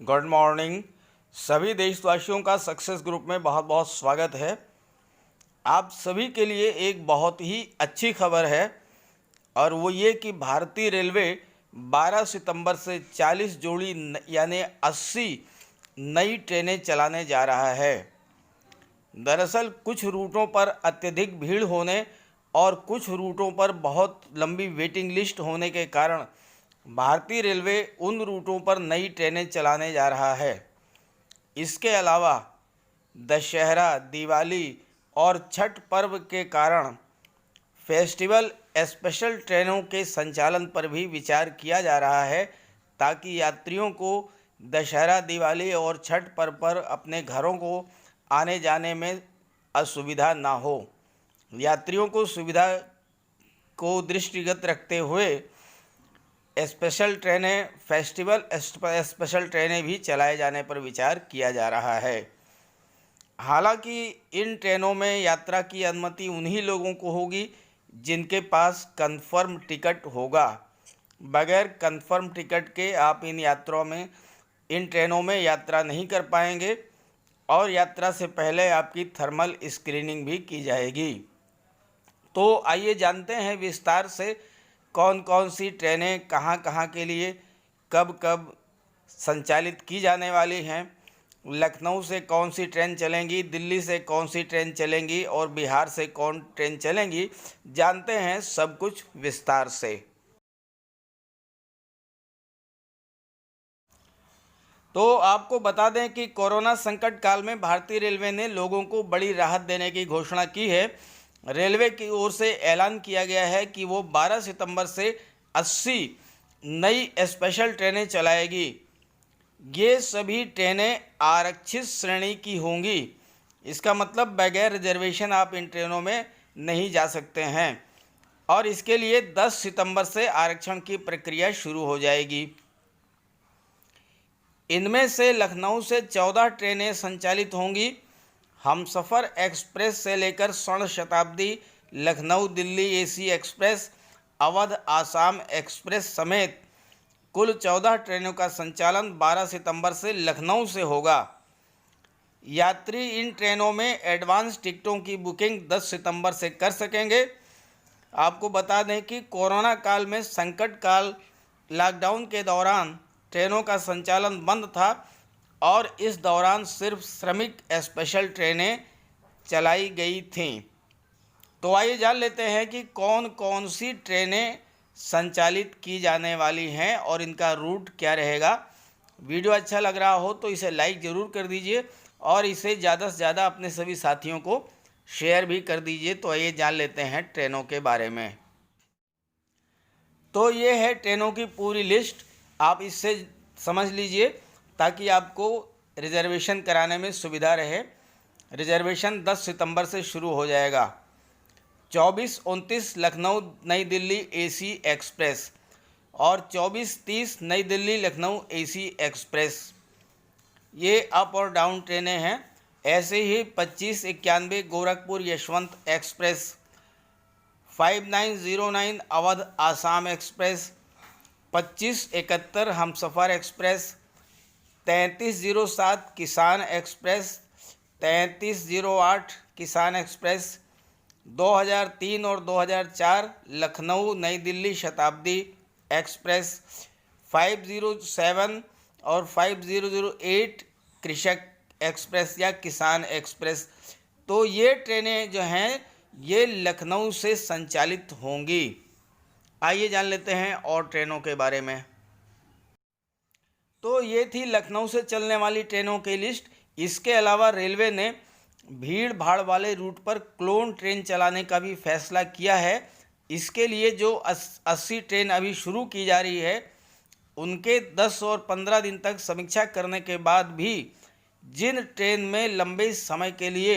Good morning. सभी देशवासियों का सक्सेस ग्रुप में बहुत बहुत स्वागत है। आप सभी के लिए एक बहुत ही अच्छी खबर है और वो ये कि भारतीय रेलवे 12 सितंबर से 40 जोड़ी यानी 80 नई ट्रेनें चलाने जा रहा है। दरअसल कुछ रूटों पर अत्यधिक भीड़ होने और कुछ रूटों पर बहुत लंबी वेटिंग लिस्ट होने के कारण भारतीय रेलवे उन रूटों पर नई ट्रेनें चलाने जा रहा है। इसके अलावा दशहरा, दिवाली और छठ पर्व के कारण फेस्टिवल स्पेशल ट्रेनों के संचालन पर भी विचार किया जा रहा है ताकि यात्रियों को दशहरा, दिवाली और छठ पर्व पर अपने घरों को आने जाने में असुविधा ना हो। यात्रियों को सुविधा को दृष्टिगत रखते हुए स्पेशल ट्रेनें, फेस्टिवल स्पेशल ट्रेनें भी चलाए जाने पर विचार किया जा रहा है। हालांकि इन ट्रेनों में यात्रा की अनुमति उन्हीं लोगों को होगी जिनके पास कंफर्म टिकट होगा। बगैर कंफर्म टिकट के आप इन ट्रेनों में यात्रा नहीं कर पाएंगे और यात्रा से पहले आपकी थर्मल स्क्रीनिंग भी की जाएगी। तो आइए जानते हैं विस्तार से कौन कौन सी ट्रेनें कहाँ कहाँ के लिए कब कब संचालित की जाने वाली हैं। लखनऊ से कौन सी ट्रेन चलेंगी, दिल्ली से कौन सी ट्रेन चलेंगी और बिहार से कौन ट्रेन चलेंगी, जानते हैं सब कुछ विस्तार से। तो आपको बता दें कि कोरोना संकट काल में भारतीय रेलवे ने लोगों को बड़ी राहत देने की घोषणा की है। रेलवे की ओर से ऐलान किया गया है कि वो 12 सितंबर से 80 नई स्पेशल ट्रेनें चलाएगी। ये सभी ट्रेनें आरक्षित श्रेणी की होंगी। इसका मतलब बगैर रिजर्वेशन आप इन ट्रेनों में नहीं जा सकते हैं और इसके लिए 10 सितंबर से आरक्षण की प्रक्रिया शुरू हो जाएगी। इनमें से लखनऊ से 14 ट्रेनें संचालित होंगी। हमसफ़र एक्सप्रेस से लेकर स्वर्ण शताब्दी, Lucknow Delhi AC express, Awadh Assam express समेत कुल 14 ट्रेनों का संचालन 12 सितंबर से लखनऊ से होगा। यात्री इन ट्रेनों में एडवांस टिकटों की बुकिंग 10 सितंबर से कर सकेंगे। आपको बता दें कि कोरोना काल में संकट काल लॉकडाउन के दौरान ट्रेनों का संचालन बंद था और इस दौरान सिर्फ श्रमिक स्पेशल ट्रेनें चलाई गई थीं। तो आइए जान लेते हैं कि कौन कौन सी ट्रेनें संचालित की जाने वाली हैं और इनका रूट क्या रहेगा। वीडियो अच्छा लग रहा हो तो इसे लाइक ज़रूर कर दीजिए और इसे ज़्यादा से ज़्यादा अपने सभी साथियों को शेयर भी कर दीजिए। तो आइए जान लेते हैं ट्रेनों के बारे में। तो ये है ट्रेनों की पूरी लिस्ट, आप इससे समझ लीजिए ताकि आपको रिजर्वेशन कराने में सुविधा रहे। रिजर्वेशन 10 सितंबर से शुरू हो जाएगा। 24-29 लखनऊ नई दिल्ली एसी एक्सप्रेस और 24-30 नई दिल्ली लखनऊ एसी एक्सप्रेस, ये अप और डाउन ट्रेनें हैं। ऐसे ही 25-91 गोरखपुर यशवंत एक्सप्रेस, 5909 अवध आसाम एक्सप्रेस, 2571 हमसफ़र एक्सप्रेस, 3307 किसान एक्सप्रेस, 3308 किसान एक्सप्रेस, 2003 और 2004 लखनऊ नई दिल्ली शताब्दी एक्सप्रेस, 507 और 5008 कृषक एक्सप्रेस या किसान एक्सप्रेस। तो ये ट्रेनें जो हैं ये लखनऊ से संचालित होंगी। आइए जान लेते हैं और ट्रेनों के बारे में। तो ये थी लखनऊ से चलने वाली ट्रेनों की लिस्ट। इसके अलावा रेलवे ने भीड़ भाड़ वाले रूट पर क्लोन ट्रेन चलाने का भी फैसला किया है। इसके लिए जो 80 ट्रेन अभी शुरू की जा रही है उनके 10 और 15 दिन तक समीक्षा करने के बाद भी जिन ट्रेन में लंबे समय के लिए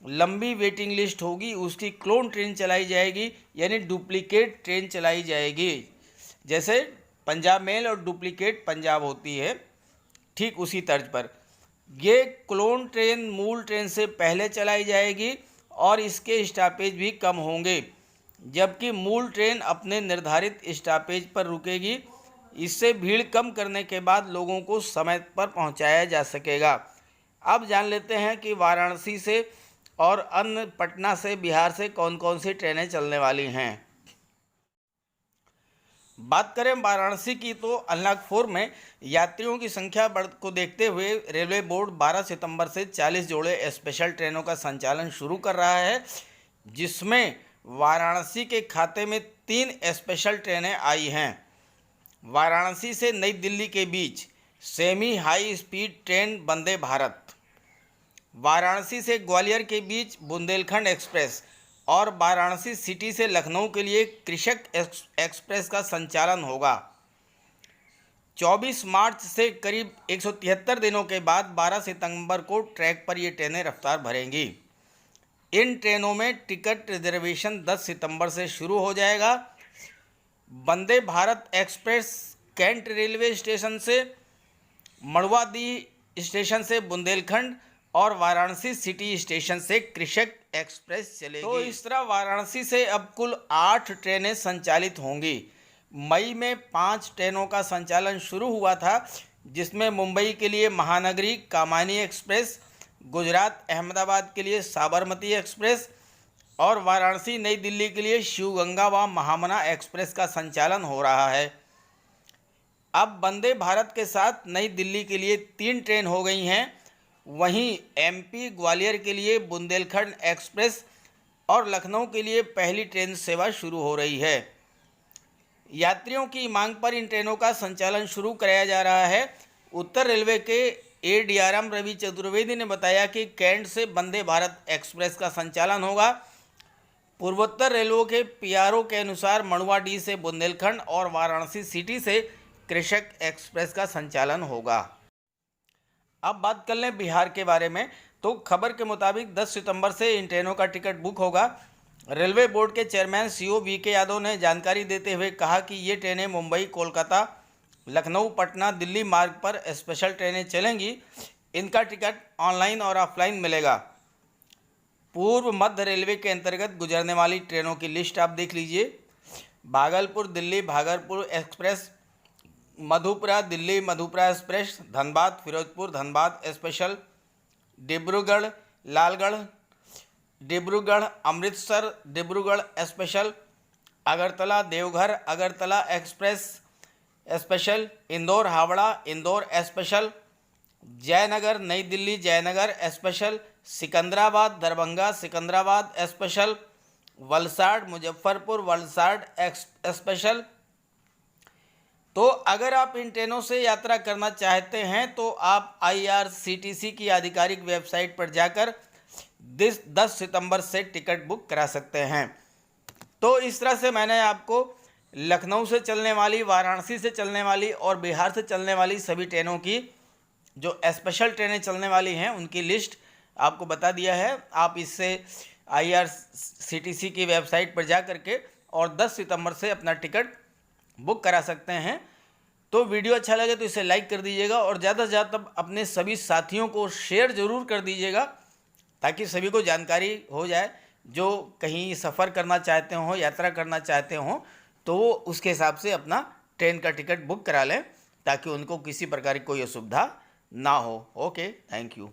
लंबी वेटिंग लिस्ट होगी उसकी क्लोन ट्रेन चलाई जाएगी, यानी डुप्लीकेट ट्रेन चलाई जाएगी। जैसे पंजाब मेल और डुप्लीकेट पंजाब होती है, ठीक उसी तर्ज पर ये क्लोन ट्रेन मूल ट्रेन से पहले चलाई जाएगी और इसके स्टॉपेज भी कम होंगे, जबकि मूल ट्रेन अपने निर्धारित स्टॉपेज पर रुकेगी। इससे भीड़ कम करने के बाद लोगों को समय पर पहुंचाया जा सकेगा। अब जान लेते हैं कि वाराणसी से और अन्य पटना से, बिहार से कौन कौन सी ट्रेनें चलने वाली हैं। बात करें वाराणसी की तो अनलॉक 4 में यात्रियों की संख्या को देखते हुए रेलवे बोर्ड 12 सितंबर से 40 जोड़े स्पेशल ट्रेनों का संचालन शुरू कर रहा है, जिसमें वाराणसी के खाते में 3 स्पेशल ट्रेनें आई हैं। वाराणसी से नई दिल्ली के बीच semi high speed train Vande Bharat, Varanasi से ग्वालियर के बीच बुंदेलखंड एक्सप्रेस और वाराणसी सिटी से लखनऊ के लिए कृषक एक्सप्रेस का संचालन होगा। 24 मार्च से करीब 173 दिनों के बाद 12 सितंबर को ट्रैक पर ये ट्रेनें रफ्तार भरेंगी। इन ट्रेनों में टिकट रिजर्वेशन 10 सितंबर से शुरू हो जाएगा। Vande Bharat express cantt railway station से, मड़वादी स्टेशन से बुंदेलखंड और वाराणसी सिटी स्टेशन से कृषक एक्सप्रेस चलेगी। तो इस तरह वाराणसी से अब कुल 8 ट्रेनें संचालित होंगी। मई में 5 ट्रेनों का संचालन शुरू हुआ था, जिसमें मुंबई के लिए महानगरी कामायनी एक्सप्रेस, गुजरात अहमदाबाद के लिए साबरमती एक्सप्रेस और वाराणसी नई दिल्ली के लिए शिवगंगा व महामना एक्सप्रेस का संचालन हो रहा है। अब वंदे भारत के साथ नई दिल्ली के लिए 3 ट्रेन हो गई हैं। वहीं एमपी ग्वालियर के लिए बुंदेलखंड एक्सप्रेस और लखनऊ के लिए पहली ट्रेन सेवा शुरू हो रही है। यात्रियों की मांग पर इन ट्रेनों का संचालन शुरू कराया जा रहा है। उत्तर रेलवे के एडीआरएम रवि चतुर्वेदी ने बताया कि कैंट से वंदे भारत एक्सप्रेस का संचालन होगा। पूर्वोत्तर रेलवे के पीआरओ के अनुसार मड़वाडी से बुंदेलखंड और वाराणसी सिटी से कृषक एक्सप्रेस का संचालन होगा। अब बात कर लें बिहार के बारे में, तो खबर के मुताबिक 10 सितंबर से इन ट्रेनों का टिकट बुक होगा। रेलवे बोर्ड के चेयरमैन सीओ वीके यादव ने जानकारी देते हुए कहा कि ये ट्रेनें मुंबई, कोलकाता, लखनऊ, पटना, दिल्ली मार्ग पर स्पेशल ट्रेनें चलेंगी। इनका टिकट ऑनलाइन और ऑफलाइन मिलेगा। पूर्व मध्य रेलवे के अंतर्गत गुजरने वाली ट्रेनों की लिस्ट आप देख लीजिए। Bhagalpur Delhi Bhagalpur express, Madhupura Delhi Madhupura express, Dhanbad Firozpur Dhanbad special, Dibrugarh Lalgarh, Dibrugarh Amritsar Dibrugarh special, Agartala Deoghar Agartala express special, Indore Howrah Indore special, Jaynagar Nai Delhi Jaynagar special, Secunderabad Darbhanga Secunderabad special, Valsad Muzaffarpur Valsad special. तो अगर आप इन ट्रेनों से यात्रा करना चाहते हैं तो आप IRCTC की आधिकारिक वेबसाइट पर जाकर 10 सितंबर से टिकट बुक करा सकते हैं। तो इस तरह से मैंने आपको लखनऊ से चलने वाली, वाराणसी से चलने वाली और बिहार से चलने वाली सभी ट्रेनों की जो स्पेशल ट्रेनें चलने वाली हैं उनकी लिस्ट आपको बता दिया है। आप इससे IRCTC की वेबसाइट पर जा करके और 10 सितंबर से अपना टिकट बुक करा सकते हैं। तो वीडियो अच्छा लगे तो इसे लाइक कर दीजिएगा और ज़्यादा से ज़्यादा अपने सभी साथियों को शेयर ज़रूर कर दीजिएगा, ताकि सभी को जानकारी हो जाए। जो कहीं सफ़र करना चाहते हो, यात्रा करना चाहते हो, तो वो उसके हिसाब से अपना ट्रेन का टिकट बुक करा लें, ताकि उनको किसी प्रकार की कोई असुविधा ना हो। Okay, thank you.